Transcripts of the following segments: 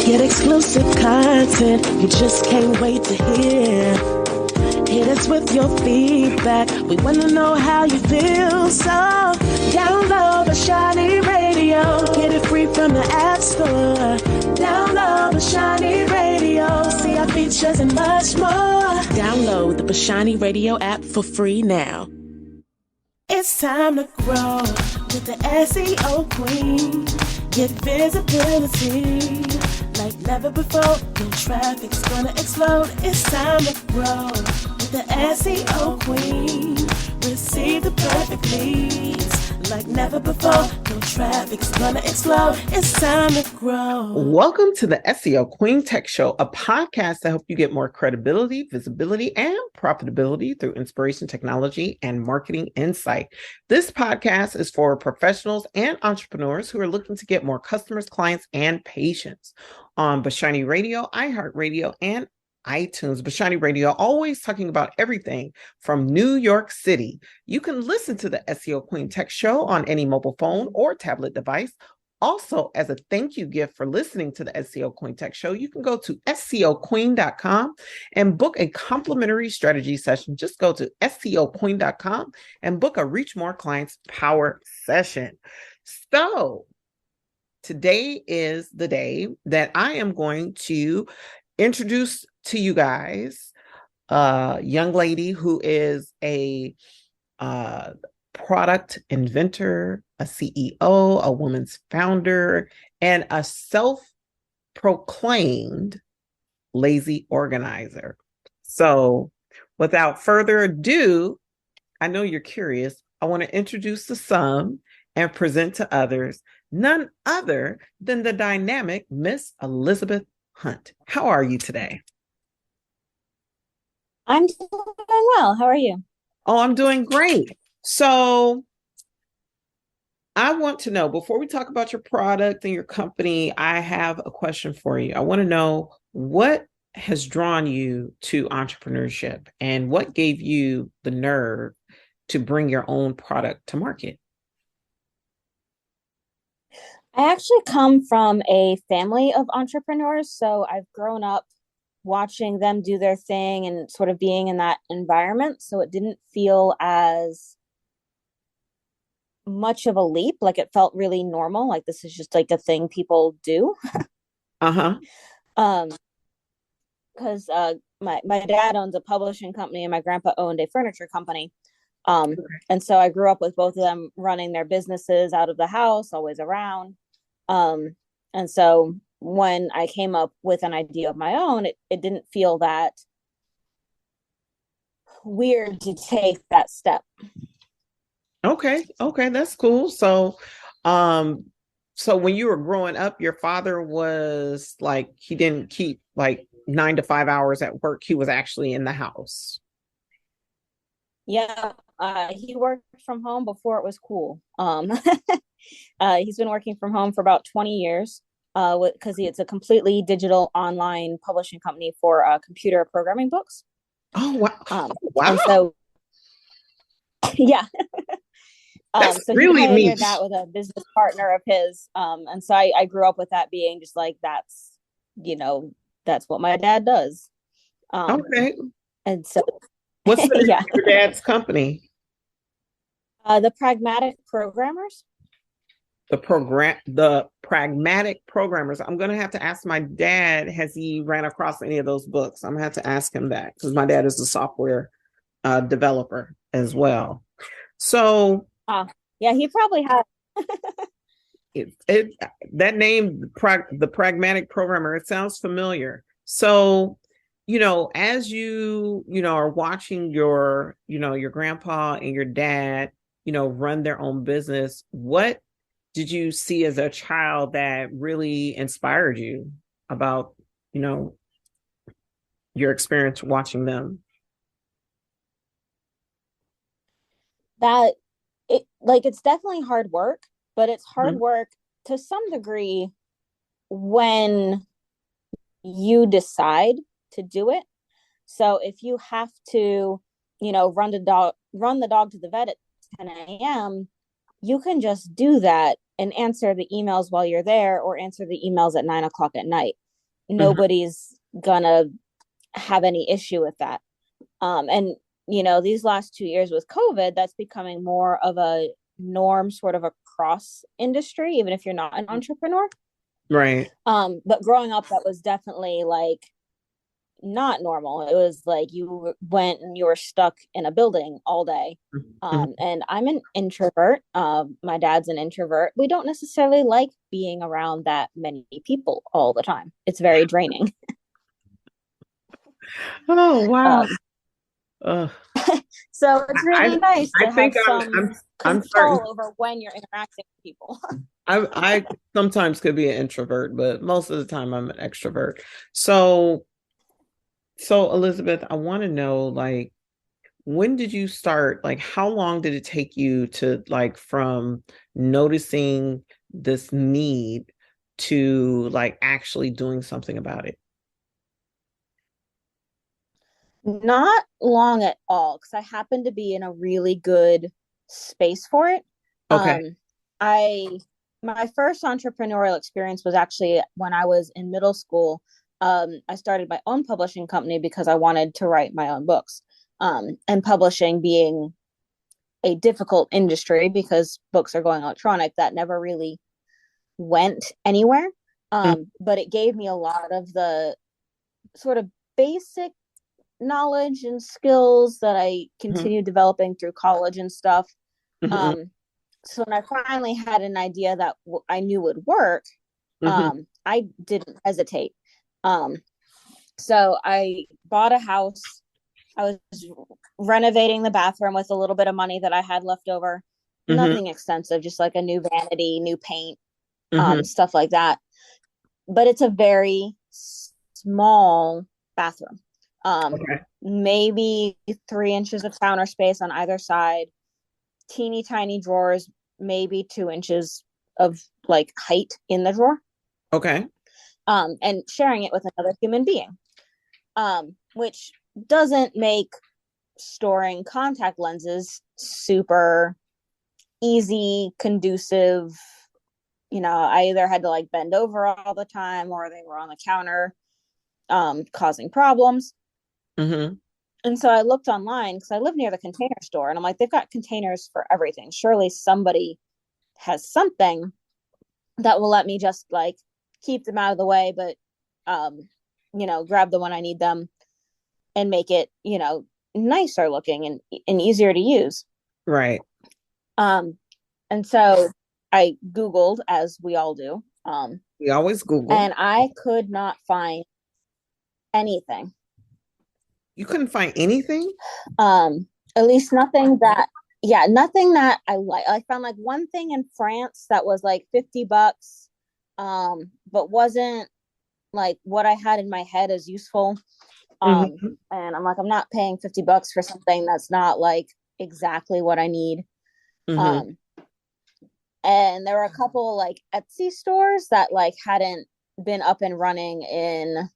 Get exclusive content you just can't wait to hear. Hit us with your feedback. We want to know how you feel. So download the Shiny Radio. Get it free from the App Store. Download the Shiny Radio. See our features and much more. Download the Shiny Radio app for free now. It's time to grow with the SEO Queen. Get visibility like never before. No traffic's gonna explode. It's time to grow with the SEO Queen. Receive the perfect leads like never before. No traffic's gonna explode. It's time to grow. Welcome to the SEO Queen Tech Show, a podcast to help you get more credibility, visibility, and profitability through inspiration, technology, and marketing insight. This podcast is for professionals and entrepreneurs who are looking to get more customers, clients, and patients. On Bashani Radio, iHeartRadio, and iTunes. Bashani Radio, always talking about everything from New York City. You can listen to the SEO Queen Tech Show on any mobile phone or tablet device. Also, as a thank you gift for listening to the SEO Queen Tech Show, you can go to SEOqueen.com and book a complimentary strategy session. Just go to SEOqueen.com and book a Reach More Clients Power session. So, today is the day that I am going to introduce to you guys a young lady who is a product inventor, a CEO, a woman's founder, and a self-proclaimed lazy organizer. So without further ado, I know you're curious. I want to introduce to some and present to others none other than the dynamic Miss Elizabeth Hunt. How are you today? I'm doing well. How are you? Oh, I'm doing great. So I want to know, before we talk about your product and your company, I have a question for you. I want to know what has drawn you to entrepreneurship and what gave you the nerve to bring your own product to market? I actually come from a family of entrepreneurs, so I've grown up watching them do their thing and sort of being in that environment. So it didn't feel as much of a leap. Like it felt really normal. Like this is just like a thing people do. Uh-huh. Because my dad owns a publishing company and my grandpa owned a furniture company. And so I grew up with both of them running their businesses out of the house, always around. And so when I came up with an idea of my own, it didn't feel that weird to take that step. Okay, that's cool. So, so when you were growing up, your father was like, he didn't keep like 9 to 5 hours at work. He was actually in the house. Yeah, he worked from home before it was cool. He's been working from home for about 20 years. Because it's a completely digital online publishing company for computer programming books. Oh, wow. Wow. And so, yeah. That's so really he pioneered niche. that with a business partner of his. And so I grew up with that being just like, that's what my dad does. Okay. And so. What's the name of your dad's company? The Pragmatic Programmers. The Pragmatic Programmers. I'm going to have to ask my dad, has he ran across any of those books? I'm going to have to ask him that because my dad is a software developer as well. So yeah, he probably has. That name, the Pragmatic Programmer, it sounds familiar. So, as you are watching your grandpa and your dad, run their own business, what did you see as a child that really inspired you about, your experience watching them? That it's definitely hard work, but it's hard work to some degree when you decide to do it. So if you have to, run the dog to the vet at 10 a.m., you can just do that and answer the emails while you're there or answer the emails at 9 o'clock at night. nobody's gonna have any issue with that. And these last 2 years with COVID, that's becoming more of a norm, sort of across industry, even if you're not an entrepreneur. Right. But growing up, that was definitely like not normal. It was like you went and you were stuck in a building all day. And I'm an introvert. My dad's an introvert. We don't necessarily like being around that many people all the time. It's very draining. Oh, wow. So it's really nice to have some control certain over when you're interacting with people. I sometimes could be an introvert, but most of the time I'm an extrovert. So Elizabeth, I want to know, like, when did you start? Like, how long did it take you to, like, from noticing this need to, like, actually doing something about it? Not long at all, because I happen to be in a really good space for it. Okay. My first entrepreneurial experience was actually when I was in middle school. I started my own publishing company because I wanted to write my own books. And publishing being a difficult industry because books are going electronic, that never really went anywhere. But it gave me a lot of the sort of basic knowledge and skills that I continued developing through college and stuff. So when I finally had an idea that I knew would work, I didn't hesitate. So I bought a house. I was renovating the bathroom with a little bit of money that I had left over. Nothing extensive, just like a new vanity, new paint, stuff like that. But it's a very small bathroom. Maybe 3 inches of counter space on either side, teeny tiny drawers, maybe 2 inches of like height in the drawer. And sharing it with another human being, which doesn't make storing contact lenses super easy, conducive. I either had to like bend over all the time or they were on the counter, causing problems. And so I looked online because I live near the Container Store, and I'm like, they've got containers for everything. Surely somebody has something that will let me just like keep them out of the way, but grab the one I need them and make it, nicer looking and easier to use. Right. And so I Googled, as we all do. We always Google. And I could not find anything. You couldn't find anything? At least nothing that I like. I found like one thing in France that was like $50, but wasn't like what I had in my head as useful. And I'm like, I'm not paying $50 for something that's not like exactly what I need. And there were a couple like Etsy stores that like hadn't been up and running in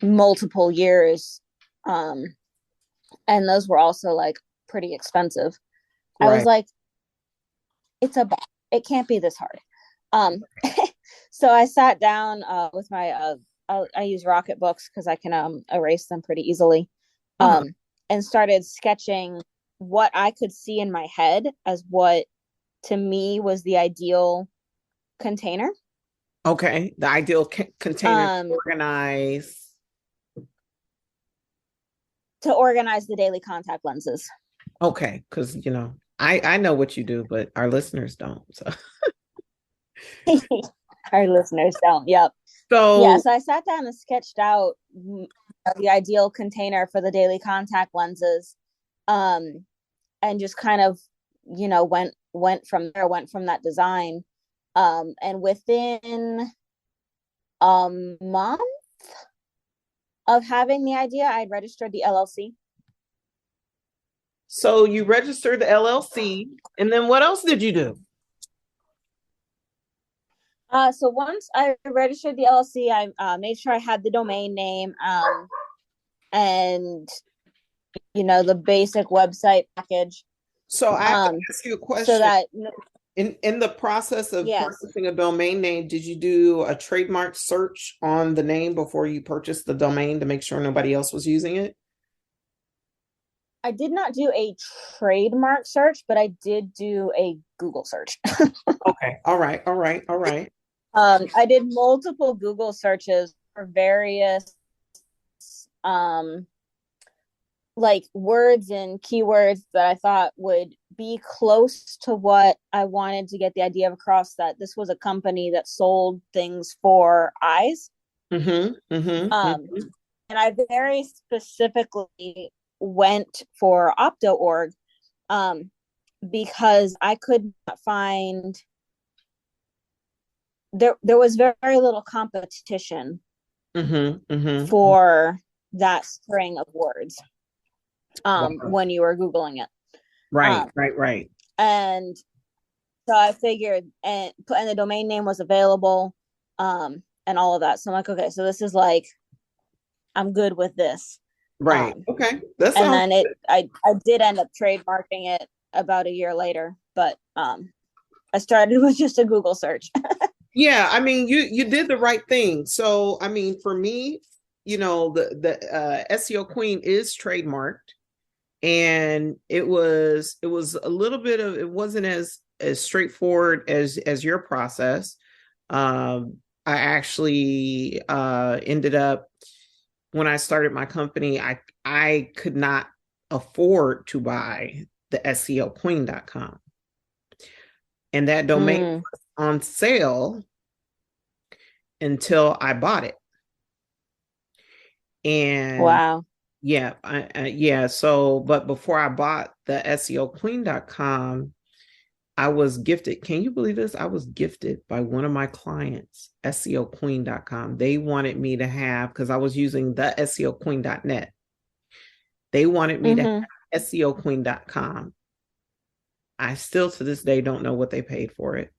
multiple years. And those were also like pretty expensive. Right. I was like, it can't be this hard. So I sat down with my I use Rocket books because I can erase them pretty easily, and started sketching what I could see in my head as what to me was the ideal container. Okay, the ideal container to organize the daily contact lenses. Okay, because I know what you do, but our listeners don't. So our listeners don't. Yep. So I sat down and sketched out the ideal container for the daily contact lenses, and just kind of went from that design, and within a month of having the idea, I'd registered the LLC. So you registered the LLC, and then what else did you do? So once I registered the LLC, I made sure I had the domain name, and the basic website package. So I have to ask you a question. So that In the process of Yes. purchasing a domain name, did you do a trademark search on the name before you purchased the domain to make sure nobody else was using it? I did not do a trademark search, but I did do a Google search. Okay. All right. All right. All right. I did multiple Google searches for various like words and keywords that I thought would be close to what I wanted to get the idea of across, that this was a company that sold things for eyes. Mm-hmm. Mm-hmm. Mm-hmm. And I very specifically went for OptoOrg because I could not find, there was very, very little competition Mm-hmm. Mm-hmm. for that string of words Wow. when you were Googling it. Right, right. And so I figured, and the domain name was available, and all of that. So I'm like, okay, so this is like, I'm good with this. Right. Okay. That And sounds then I did end up trademarking it about a year later, but I started with just a Google search. Yeah, I mean, you did the right thing. So, I mean, for me, the SEO Queen is trademarked, and it was a little bit of, it wasn't as straightforward as your process. I actually ended up, when I started my company, I could not afford to buy the SEOqueen.com. And that domain was on sale until I bought it. And wow. yeah. So, but before I bought the SEOqueen.com, I was gifted. Can you believe this? I was gifted by one of my clients, SEOqueen.com. They wanted me to have, because I was using the SEOqueen.net. They wanted me to have SEOqueen.com. I still to this day don't know what they paid for it,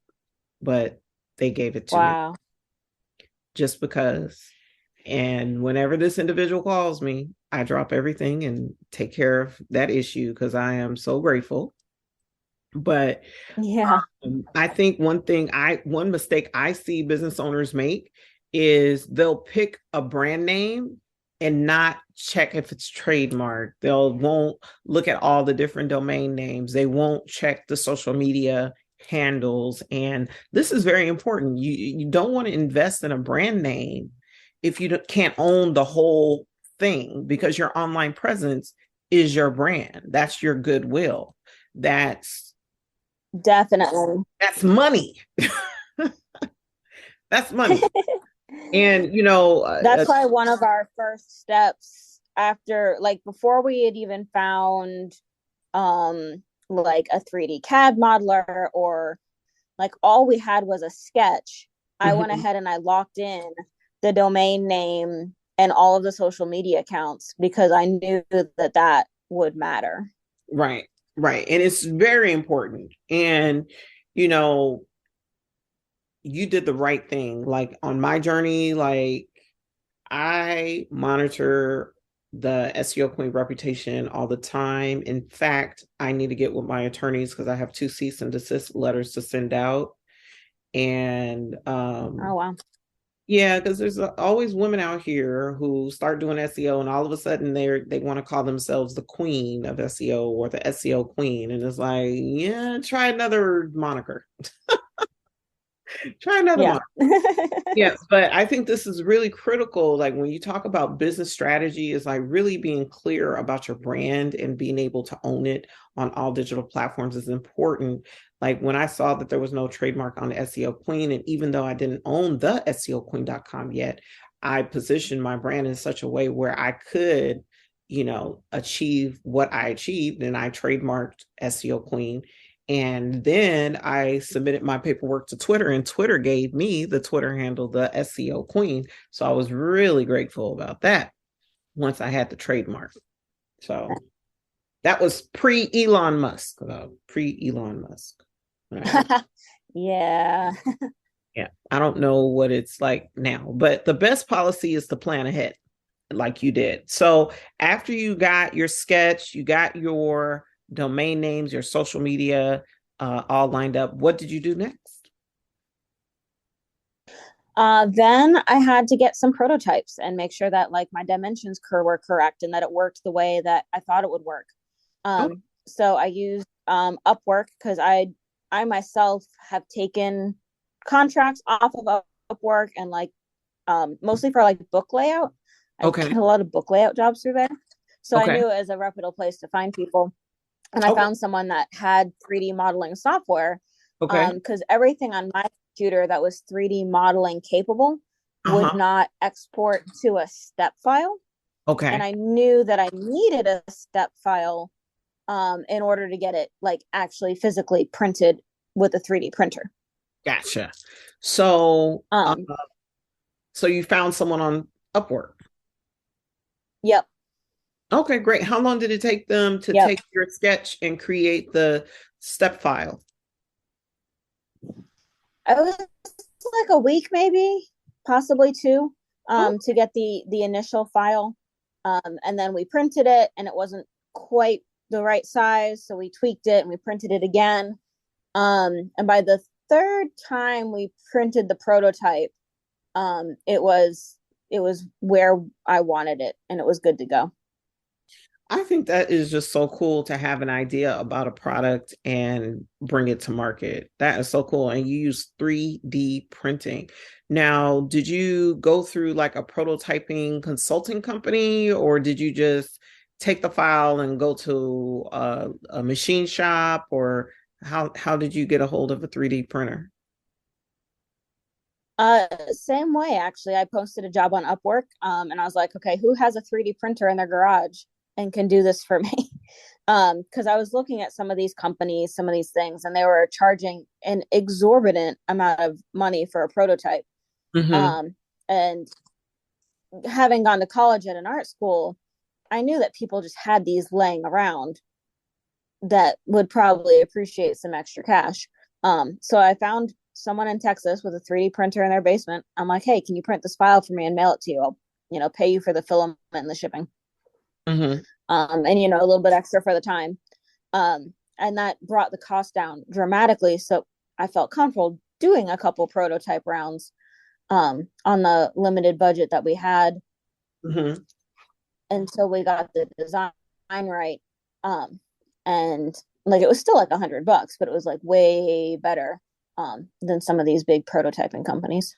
but they gave it to me just because. And whenever this individual calls me, I drop everything and take care of that issue because I am so grateful. But yeah, I think one mistake I see business owners make is they'll pick a brand name and not check if it's trademarked. Won't look at all the different domain names. They won't check the social media handles. And this is very important. You don't want to invest in a brand name if you can't own the whole thing, because your online presence is your brand. That's your goodwill. That's definitely. That's money. That's money. And, that's why one of our first steps after, like, before we had even found like a 3D CAD modeler, or like all we had was a sketch, I went ahead and I locked in the domain name and all of the social media accounts because I knew that would matter. Right. And it's very important. And, you did the right thing. Like on my journey, like I monitor the SEO Queen reputation all the time. In fact, I need to get with my attorneys because I have 2 cease and desist letters to send out. And oh wow. Yeah, because there's always women out here who start doing SEO and all of a sudden they want to call themselves the queen of SEO or the SEO queen. And it's like, yeah, try another moniker. Try another moniker. Yeah, but I think this is really critical. Like when you talk about business strategy, is like really being clear about your brand and being able to own it on all digital platforms is important. Like when I saw that there was no trademark on the SEO Queen, and even though I didn't own the SEOqueen.com yet, I positioned my brand in such a way where I could, achieve what I achieved, and I trademarked SEO Queen. And then I submitted my paperwork to Twitter, and Twitter gave me the Twitter handle, the SEO Queen. So I was really grateful about that once I had the trademark. So that was pre-Elon Musk. Right. Yeah. Yeah. I don't know what it's like now, but the best policy is to plan ahead like you did. So after you got your sketch, you got your domain names, your social media all lined up, what did you do next? Then I had to get some prototypes and make sure that like my dimensions were correct and that it worked the way that I thought it would work. So I used Upwork because I myself have taken contracts off of Upwork and like mostly for like book layout. I get a lot of book layout jobs through there. So I knew it was a reputable place to find people. And I found someone that had 3D modeling software. Because everything on my computer that was 3D modeling capable would not export to a step file. And I knew that I needed a step file in order to get it like actually physically printed with a 3D printer. Gotcha. So, so you found someone on Upwork. Yep. Okay, great. How long did it take them to take your sketch and create the step file? It was like a week, maybe, possibly two, to get the initial file. And then we printed it and it wasn't quite the right size. So we tweaked it and we printed it again. And by the third time we printed the prototype, it was where I wanted it and it was good to go. I think that is just so cool to have an idea about a product and bring it to market. That is so cool. And you use 3D printing. Now, did you go through like a prototyping consulting company, or did you just take the file and go to a machine shop, or how did you get a hold of a 3D printer? Same way, actually. I posted a job on Upwork, and I was like, okay, who has a 3D printer in their garage and can do this for me? Because I was looking at some of these companies, some of these things, and they were charging an exorbitant amount of money for a prototype. And having gone to college at an art school, I knew that people just had these laying around that would probably appreciate some extra cash. So I found someone in Texas with a 3D printer in their basement. I'm like, hey, can you print this file for me and mail it to you? I'll, pay you for the filament and the shipping. And, a little bit extra for the time. And that brought the cost down dramatically. So I felt comfortable doing a couple prototype rounds on the limited budget that we had until we got the design right. And like, it was still like $100, but it was like way better than some of these big prototyping companies.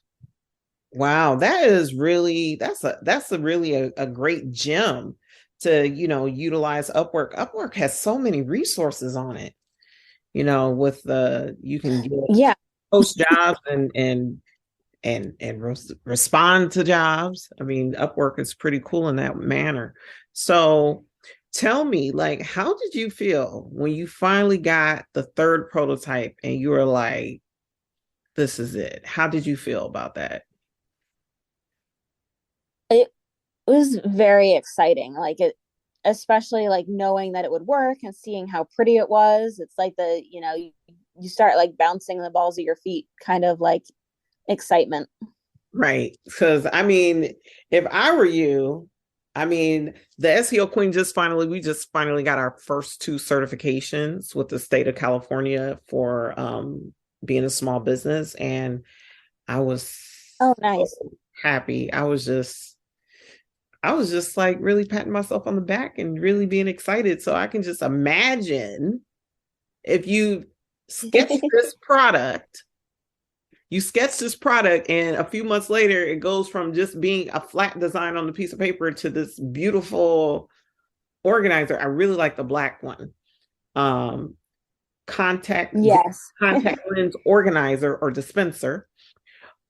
Wow, that is really that's a really a great gem to utilize Upwork. Upwork has so many resources on it. With you can post jobs and respond to jobs. I mean, Upwork is pretty cool in that manner. So tell me, like, how did you feel when you finally got the third prototype and you were like, this is it? How did you feel about that? It was very exciting. Like especially like knowing that it would work and seeing how pretty it was. It's like you start like bouncing the balls of your feet, kind of like excitement. Right. Because I mean, if I were you, I mean, the SEO Queen we just finally got our first 2 certifications with the state of California for being a small business. And I was nice. happy. I was just like really patting myself on the back and really being excited. So I can just imagine if you sketch this product, and a few months later, it goes from just being a flat design on the piece of paper to this beautiful organizer. I really like the black one. Contact lens organizer or dispenser.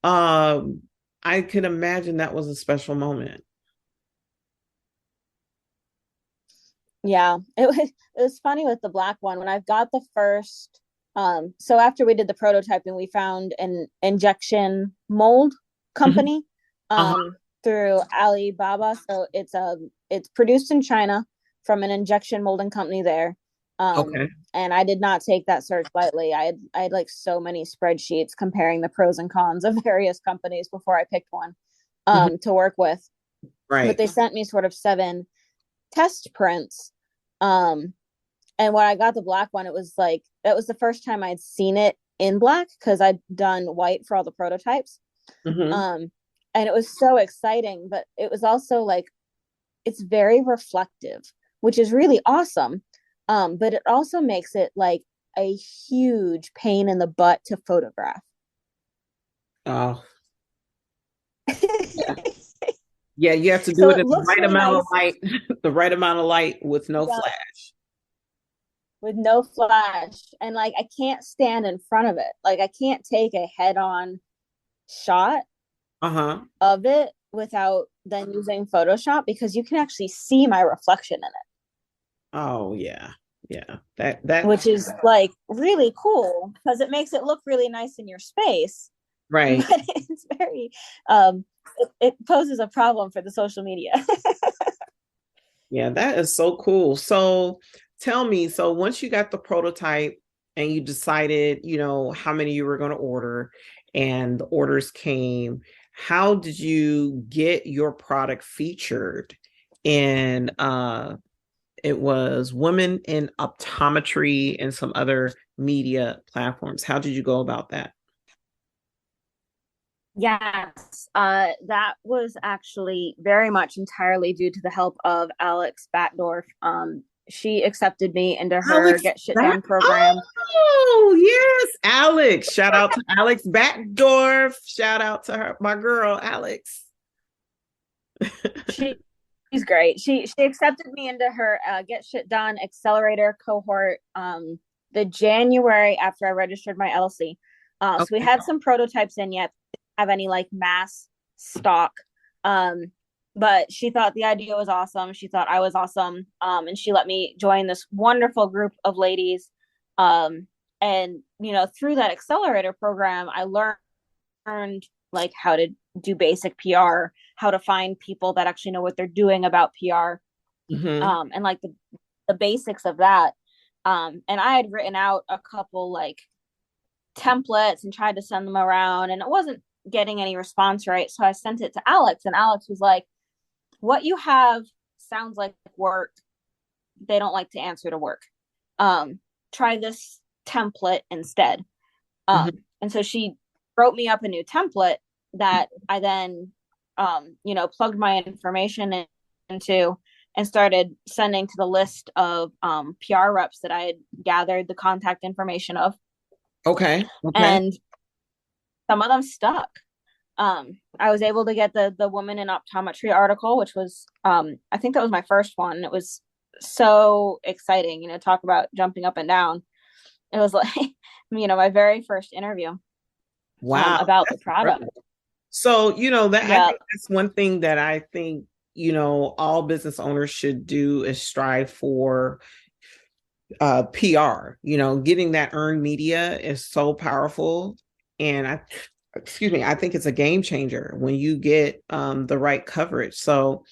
I can imagine that was a special moment. Yeah, it was funny with the black one. When I've got the first, so after we did the prototyping, we found an injection mold company through Alibaba. So it's produced in China from an injection molding company there. And I did not take that search lightly. I had like so many spreadsheets comparing the pros and cons of various companies before I picked one to work with. Right. But they sent me sort of 7 test prints And when I got the black one, it was like, that was the first time I'd seen it in black, because I'd done white for all the prototypes. Mm-hmm. And it was so exciting, but it was also like, it's very reflective, which is really awesome. But it also makes it like a huge pain in the butt to photograph. Oh, yeah. Yeah, you have to do So it it in the looks right really amount of nice. light, the right amount of light with no Yeah, flash. with no flash. And like, I can't stand in front of it. Like, I can't take a head on shot Uh-huh. of it without then using Photoshop, because you can actually see my reflection in it, Oh yeah. Yeah. That which is like really cool because it makes it look really nice in your space. right. But it's very, um, it poses a problem for the social media. Yeah, that is so cool. So tell me, so once you got the prototype and you decided, how many you were going to order and the orders came, how did you get your product featured in it was Women in Optometry and some other media platforms? How did you go about that? Yes, that was actually very much entirely due to the help of Alex Batdorf. She accepted me into her Alex Get Shit Back. Done program. Oh, yes. Alex. Shout out to Alex Backdorf. Shout out to her, my girl, Alex. She's great. She accepted me into her Get Shit Done accelerator cohort the January after I registered my LLC. So we Okay. had some prototypes in yet, have any like mass stock. But she thought the idea was awesome. She thought I was awesome. And she let me join this wonderful group of ladies. And through that accelerator program, I learned like how to do basic PR, how to find people that actually know what they're doing about PR, Mm-hmm. and like the basics of that. And I had written out a couple like templates and tried to send them around, and it wasn't getting any response, right? So I sent it to Alex, and Alex was like, what you have sounds like work. They don't like to answer to work. Try this template instead. Mm-hmm. And so she wrote me up a new template that I then, plugged my information into and started sending to the list of PR reps that I had gathered the contact information of. Okay. Okay. And some of them stuck. I was able to get the Woman in Optometry article, which was, I think that was my first one. It was so exciting, talk about jumping up and down. It was like, my very first interview Wow. about the That's product. incredible. So, that I Yeah. think that's one thing that I think, all business owners should do is strive for PR. Getting that earned media is so powerful. And I think it's a game changer when you get the right coverage. So,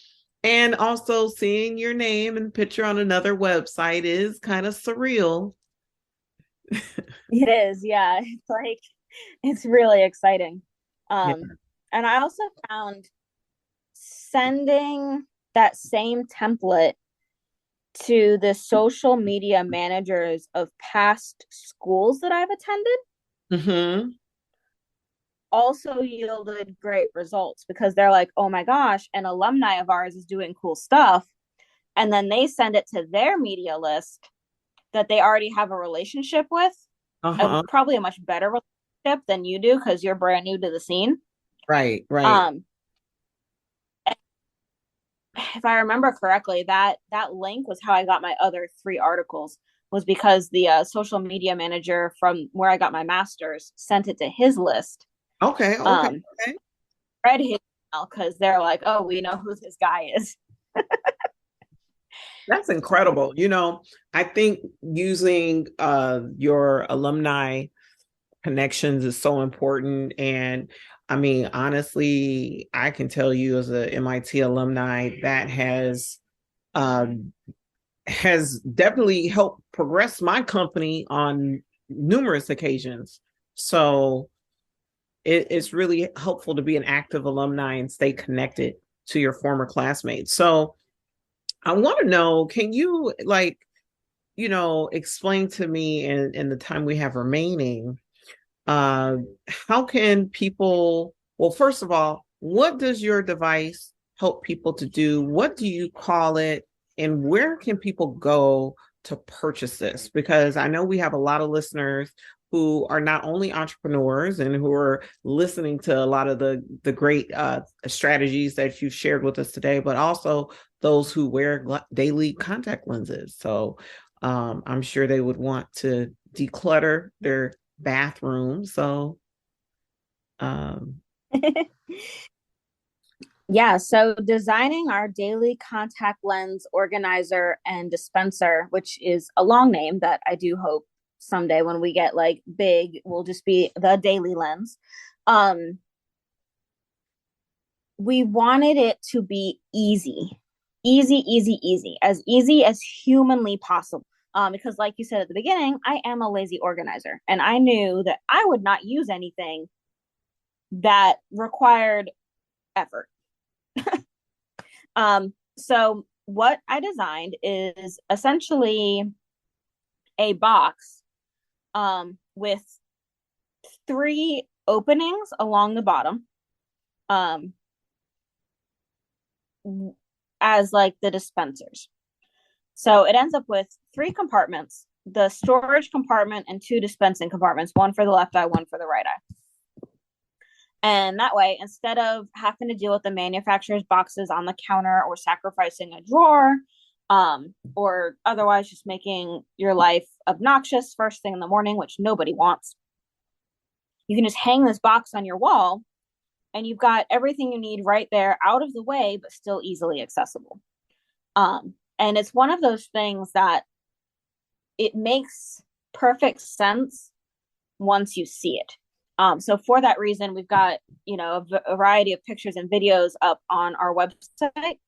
and also seeing your name and picture on another website is kind of surreal. It is. Yeah. It's like, it's really exciting. Yeah. And I also found sending that same template to the social media managers of past schools that I've attended Mm-hmm. also yielded great results, because they're like, oh my gosh, an alumni of ours is doing cool stuff. And then they send it to their media list that they already have a relationship with, Uh-huh. probably a much better relationship than you do because you're brand new to the scene. Right, right. Um, if I remember correctly, that link was how I got my other 3 articles, was because the social media manager from where I got my master's sent it to his list. Okay, okay, Um, okay. read his email because they're like, oh, we know who this guy is. That's incredible. I think using your alumni connections is so important. And I mean, honestly, I can tell you as a MIT alumni that um, has definitely helped progress my company on numerous occasions. So it's really helpful to be an active alumni and stay connected to your former classmates. So I want to know, can you explain to me in the time we have remaining, how can people, well, first of all, what does your device help people to do? What do you call it? And where can people go to purchase this? Because I know we have a lot of listeners who are not only entrepreneurs and who are listening to a lot of the great strategies that you've shared with us today, but also those who wear daily contact lenses. So I'm sure they would want to declutter their bathroom. So yeah, so designing our daily contact lens organizer and dispenser, which is a long name that I do hope someday when we get like big will just be the DailyLens. We wanted it to be easy, as easy as humanly possible. Because like you said at the beginning, I am a lazy organizer, and I knew that I would not use anything that required effort. So what I designed is essentially a box with 3 openings along the bottom as like the dispensers. So it ends up with 3 compartments, the storage compartment and 2 dispensing compartments, one for the left eye, one for the right eye. And that way, instead of having to deal with the manufacturer's boxes on the counter or sacrificing a drawer, or otherwise just making your life obnoxious first thing in the morning, which nobody wants, you can just hang this box on your wall and you've got everything you need right there, out of the way, but still easily accessible. And it's one of those things that it makes perfect sense once you see it. So for that reason, we've got, a variety of pictures and videos up on our website,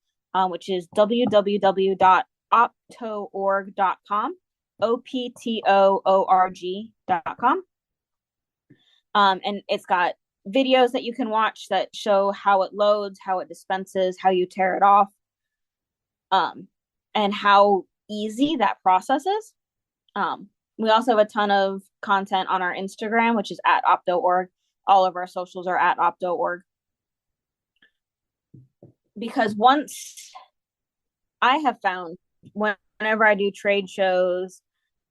which is www.optoorg.com, OPTOORG.com. And it's got videos that you can watch that show how it loads, how it dispenses, how you tear it off, and how easy that process is. We also have a ton of content on our Instagram, which is at OptoOrg. All of our socials are at OptoOrg. Because once I have found, whenever I do trade shows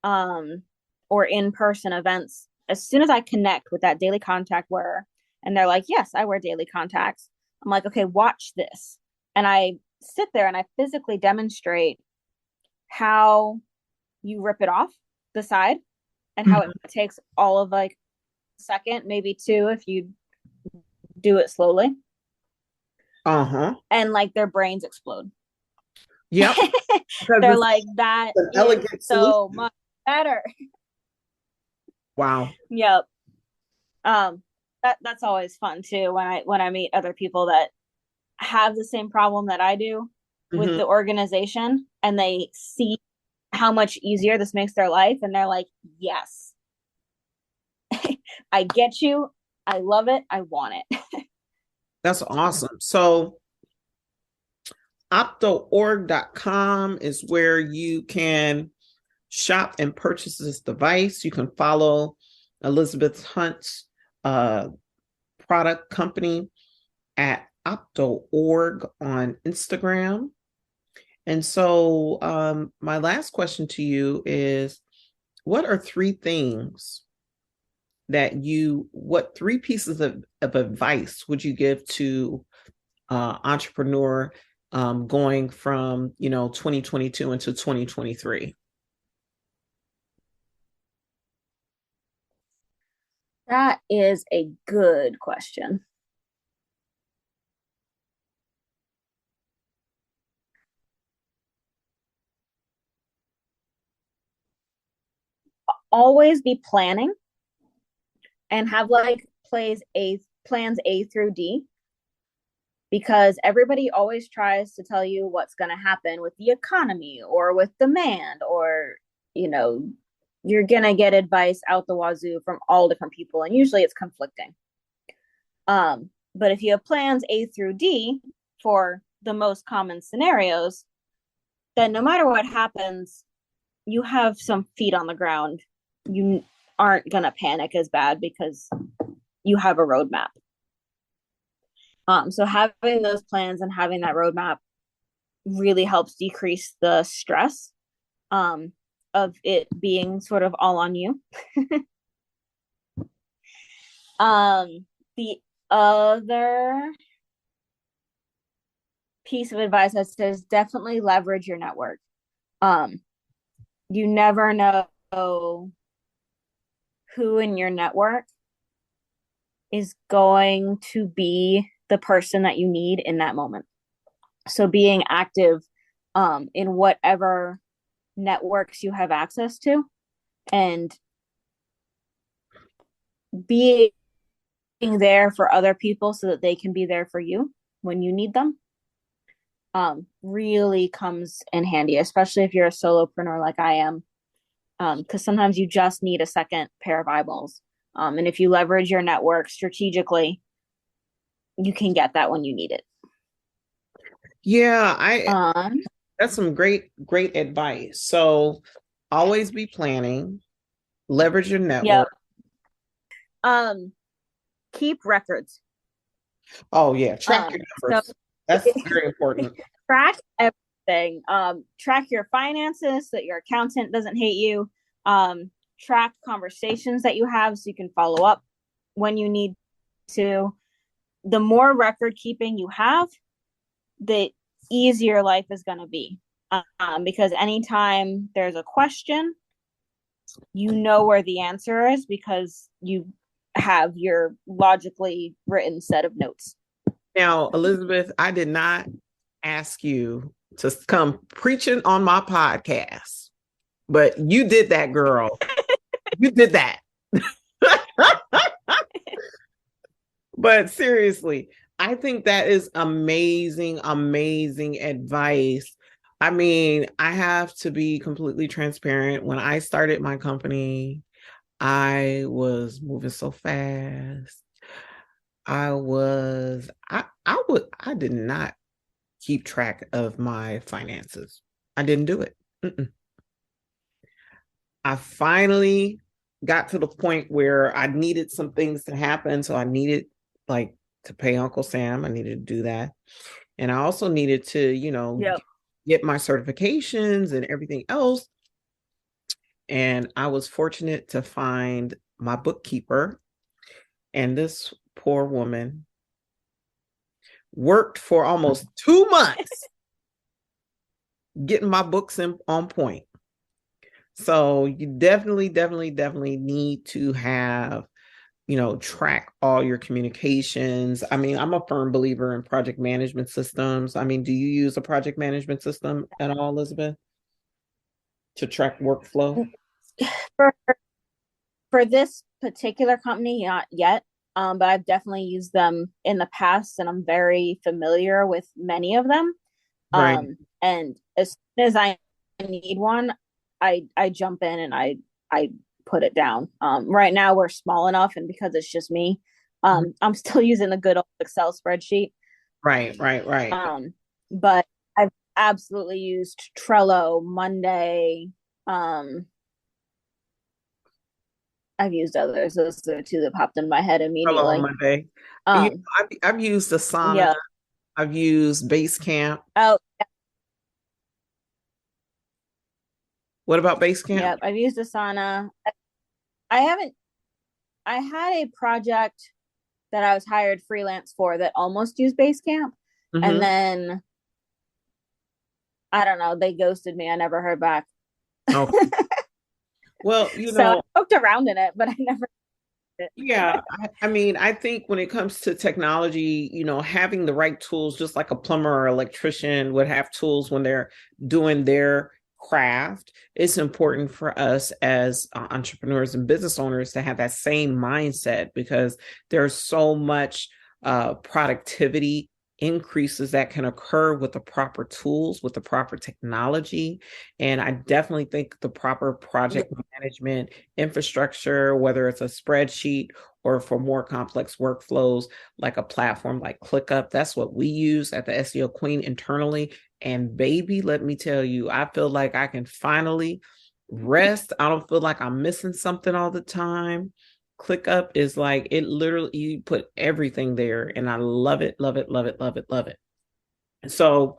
or in-person events, as soon as I connect with that daily contact wearer and they're like, yes, I wear daily contacts, I'm like, okay, watch this. And I sit there and I physically demonstrate how you rip it off the side and how it takes all of like a second, maybe 2 if you do it slowly. And like their brains explode. Yep. They're like, that is so much better. Wow. Yep. That's always fun too when I meet other people that have the same problem that I do with the organization, and they see how much easier this makes their life, and they're like, yes, I get you, I love it, I want it. That's awesome. So OptoOrg.com is where you can shop and purchase this device. You can follow Elizabeth Hunt's product company at OptoOrg on Instagram. And so my last question to you is, what are 3 things that what 3 pieces of advice would you give to entrepreneur going from 2022 into 2023? That is a good question. Always be planning and have like plans A through D, because everybody always tries to tell you what's going to happen with the economy or with demand, or you're going to get advice out the wazoo from all different people, and usually it's conflicting. But if you have plans A through D for the most common scenarios, then no matter what happens, you have some feet on the ground, you aren't going to panic as bad because you have a roadmap. So having those plans and having that roadmap really helps decrease the stress of it being sort of all on you. The other piece of advice that says definitely leverage your network. You never know who in your network is going to be the person that you need in that moment. So being active in whatever networks you have access to, and being there for other people so that they can be there for you when you need them, really comes in handy, especially if you're a solopreneur like I am, because sometimes you just need a second pair of eyeballs. And if you leverage your network strategically, you can get that when you need it. Yeah, that's some great advice. So always be planning, leverage your network. Yep. Keep records. Oh yeah, track your numbers. So that's very important. Track everything. Track your finances so that your accountant doesn't hate you. Track conversations that you have so you can follow up when you need to. The more record keeping you have, the easier life is going to be. Because anytime there's a question, you know where the answer is because you have your logically written set of notes. Now, Elizabeth, I did not ask you to come preaching on my podcast, but you did that, girl. You did that. But seriously, I think that is amazing advice. I mean, I have to be completely transparent. When I started my company, I was moving so fast. I did not keep track of my finances. I didn't do it. I finally got to the point where I needed some things to happen. So I needed to pay Uncle Sam. I needed to do that. And I also needed to, get my certifications and everything else. And I was fortunate to find my bookkeeper. And this poor woman worked for almost 2 months getting my books on point. So you definitely need to have, track all your communications. I mean, I'm a firm believer in project management systems. I mean, do you use a project management system at all, Elizabeth, to track workflow? For this particular company, not yet. But I've definitely used them in the past, and I'm very familiar with many of them. Right. And as soon as I need one, I jump in and I put it down. Right now we're small enough, and because it's just me, I'm still using the good old Excel spreadsheet. Right. But I've absolutely used Trello, Monday. I've used others. Those are the two that popped in my head immediately. Trello, Monday. I've used Asana. Yeah. I've used Basecamp. Oh. What about Basecamp? Yep, I've used Asana. I had a project that I was hired freelance for that almost used Basecamp. Mm-hmm. And then, I don't know, they ghosted me. I never heard back. Okay. Well, so I poked around in it, but I never. Yeah, I mean, I think when it comes to technology, having the right tools, just like a plumber or electrician would have tools when they're doing their craft, it's important for us as entrepreneurs and business owners to have that same mindset, because there's so much productivity increases that can occur with the proper tools, with the proper technology. And I definitely think the proper project management infrastructure, whether it's a spreadsheet or for more complex workflows, like a platform like ClickUp, that's what we use at the SEO Queen internally. And baby, let me tell you, I feel like I can finally rest. I don't feel like I'm missing something all the time. ClickUp is like, it literally, you put everything there, and I love it, love it, love it, love it, love it. So,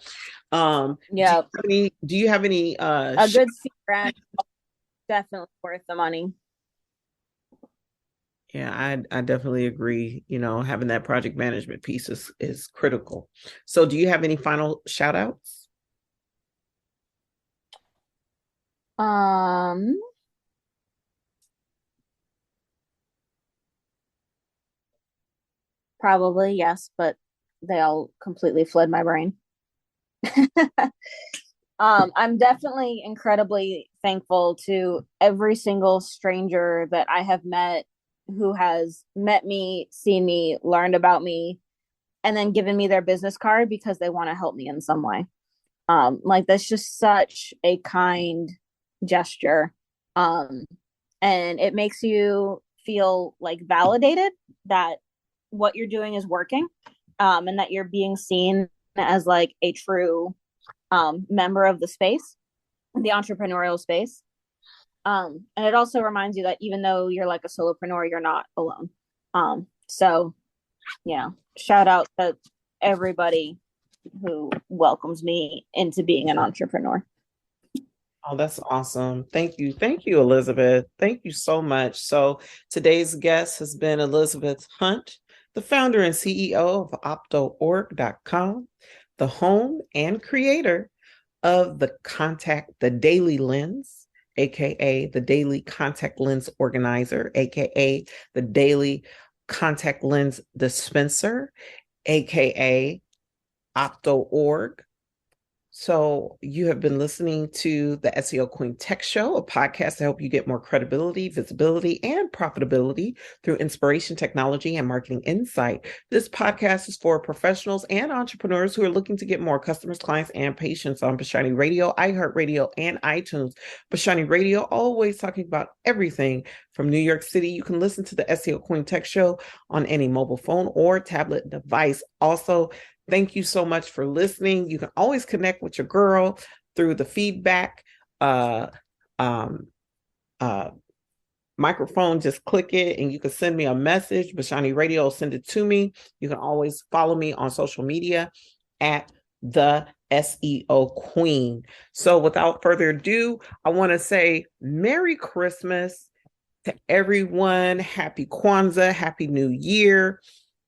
yeah, do you have any a good brand, definitely worth the money. Yeah, I definitely agree. You know, having that project management piece is critical. So do you have any final shout outs? Probably, yes, but they all completely fled my brain. I'm definitely incredibly thankful to every single stranger that I have met who has met me, seen me, learned about me, and then given me their business card because they want to help me in some way. Like that's just such a kind gesture. And it makes you feel like validated that what you're doing is working, and that you're being seen as like a true member of the space, the entrepreneurial space. And it also reminds you that even though you're like a solopreneur, you're not alone. So yeah, shout out to everybody who welcomes me into being an entrepreneur. Oh, that's awesome. Thank you. Thank you, Elizabeth. Thank you so much. So today's guest has been Elizabeth Hunt, the founder and CEO of OptoOrg.com, the home and creator of the DailyLens, aka the Daily Contact Lens Organizer, aka the Daily Contact Lens Dispenser, aka OptoOrg. So you have been listening to the SEO Queen Tech Show, a podcast to help you get more credibility, visibility, and profitability through inspiration, technology, and marketing insight. This podcast is for professionals and entrepreneurs who are looking to get more customers, clients, and patients on Bashani Radio, iHeartRadio, and iTunes. Bashani Radio, always talking about everything from New York City. You can listen to the SEO Queen Tech Show on any mobile phone or tablet device. Also, thank you so much for listening. You can always connect with your girl through the feedback microphone. Just click it and you can send me a message. Bashani Radio will send it to me. You can always follow me on social media at the SEO Queen. So without further ado, I want to say Merry Christmas to everyone. Happy Kwanzaa, Happy New Year.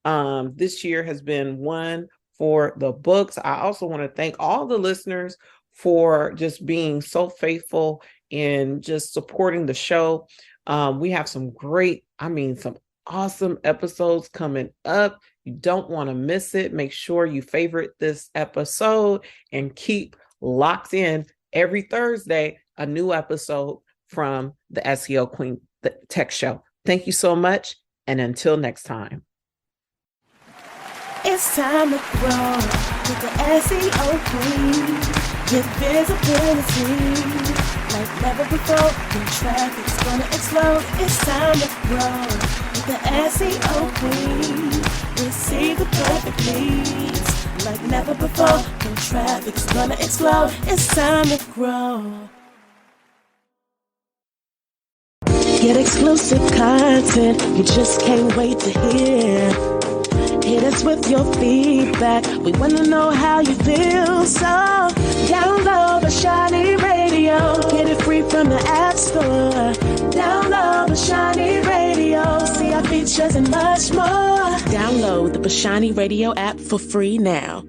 This year has been one for the books. I also want to thank all the listeners for just being so faithful in just supporting the show. We have some some awesome episodes coming up. You don't want to miss it. Make sure you favorite this episode and keep locked in. Every Thursday, a new episode from the SEO Queen Tech Show. Thank you so much. And until next time. It's time to grow with the SEO Queen. Get visibility like never before. When traffic's gonna explode, it's time to grow with the SEO Queen. Receive the perfect leads like never before. When traffic's gonna explode, it's time to grow. Get exclusive content you just can't wait to hear. Hit us with your feedback. We want to know how you feel. So download Bashani Radio. Get it free from the App Store. Download Bashani Radio. See our features and much more. Download the Bashani Radio app for free now.